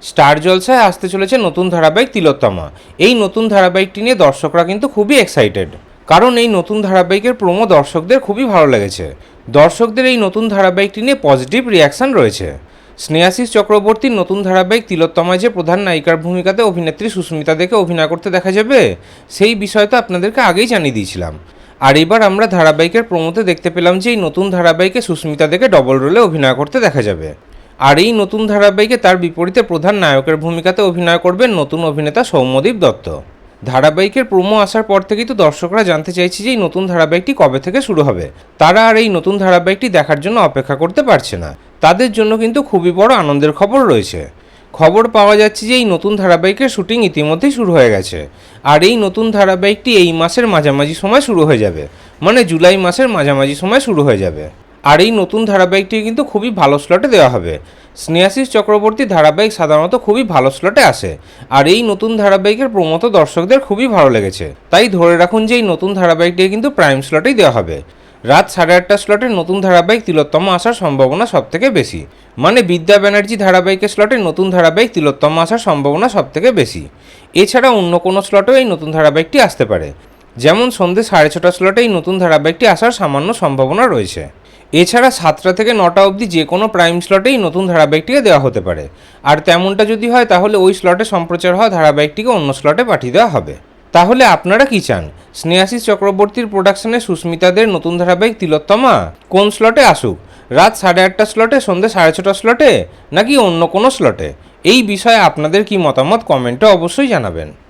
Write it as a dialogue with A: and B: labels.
A: Star জলসায় আসতে চলেছে নতুন ধারাবাহিক তিলোত্তমা। এই নতুন ধারাবাহিকটি নিয়ে দর্শকরা কিন্তু খুবই এক্সাইটেড, কারণ এই নতুন ধারাবাহিকের প্রোমো দর্শকদের খুবই ভালো লেগেছে। দর্শকদের এই নতুন ধারাবাহিকটি নিয়ে পজিটিভ রিয়াকশান রয়েছে। স্নেহাশিস চক্রবর্তীর নতুন ধারাবাহিক তিলোত্তমায় যে প্রধান নায়িকার ভূমিকাতে অভিনেত্রী সুস্মিতা দেকে অভিনয় করতে দেখা যাবে, সেই বিষয় তো আপনাদেরকে আগেই জানিয়ে দিয়েছিলাম। আর এবার আমরা ধারাবাহিকের প্রোমোতে দেখতে পেলাম যে এই নতুন ধারাবাহিকে সুস্মিতা দেকে ডবল রোলে অভিনয় করতে দেখা যাবে। আর এই নতুন ধারাবাহিকে তার বিপরীতে প্রধান নায়কের ভূমিকাতে অভিনয় করবেন নতুন অভিনেতা সৌম্যদীপ দত্ত। ধারাবাহিকের প্রোমো আসার পর থেকেই তো দর্শকরা জানতে চাইছে যে এই নতুন ধারাবাহিকটি কবে থেকে শুরু হবে। তারা আর এই নতুন ধারাবাহিকটি দেখার জন্য অপেক্ষা করতে পারছে না। তাদের জন্য কিন্তু খুবই বড় আনন্দের খবর রয়েছে। খবর পাওয়া যাচ্ছে যে এই নতুন ধারাবাহিকের শুটিং ইতিমধ্যেই শুরু হয়ে গেছে। আর এই নতুন ধারাবাহিকটি এই মাসের মাঝামাঝি সময় শুরু হয়ে যাবে, মানে জুলাই মাসের মাঝামাঝি সময় শুরু হয়ে যাবে। আর এই নতুন ধারাবাহিকটি কিন্তু খুবই ভালো স্লটে দেওয়া হবে। স্নেহাশিস চক্রবর্তী ধারাবাহিক সাধারণত খুবই ভালো স্লটে আসে, আর এই নতুন ধারাবাহিকের প্রমোত দর্শকদের খুবই ভালো লেগেছে। তাই ধরে রাখুন যে এই নতুন ধারাবাহিকটি কিন্তু প্রাইম স্লটেই দেওয়া হবে। রাত 8:30 স্লটের নতুন ধারাবাহিক তিলোত্তমা আসার সম্ভাবনা সবথেকে বেশি, মানে বিদ্যা ব্যানার্জি ধারাবাহিকের স্লটে নতুন ধারাবাহিক তিলোত্তমা আসার সম্ভাবনা সবথেকে বেশি। এছাড়া অন্য কোনো স্লটেও এই নতুন ধারাবাহিকটি আসতে পারে, যেমন সন্ধ্যে 6:30 স্লটে এই নতুন ধারাবাহিকটি আসার সামান্য সম্ভাবনা রয়েছে। এছাড়া 7টা থেকে 9টা অবধি যে কোনো প্রাইম স্লটেই নতুন ধারাবাহিকটিকে দেওয়া হতে পারে। আর তেমনটা যদি হয় তাহলে ওই স্লটে সম্প্রচার হওয়া ধারাবাহিকটিকে অন্য স্লটে পাঠিয়ে দেওয়া হবে। তাহলে আপনারা কি চান, স্নেহাশিস চক্রবর্তীর প্রোডাকশনে সুস্মিতাদের নতুন ধারাবাহিক তিলোত্তমা কোন স্লটে আসুক? রাত 8:30 স্লটে, সন্ধ্যে 6:30 স্লটে, নাকি অন্য কোনো স্লটে? এই বিষয়ে আপনাদের কি মতামত কমেন্টে অবশ্যই জানাবেন।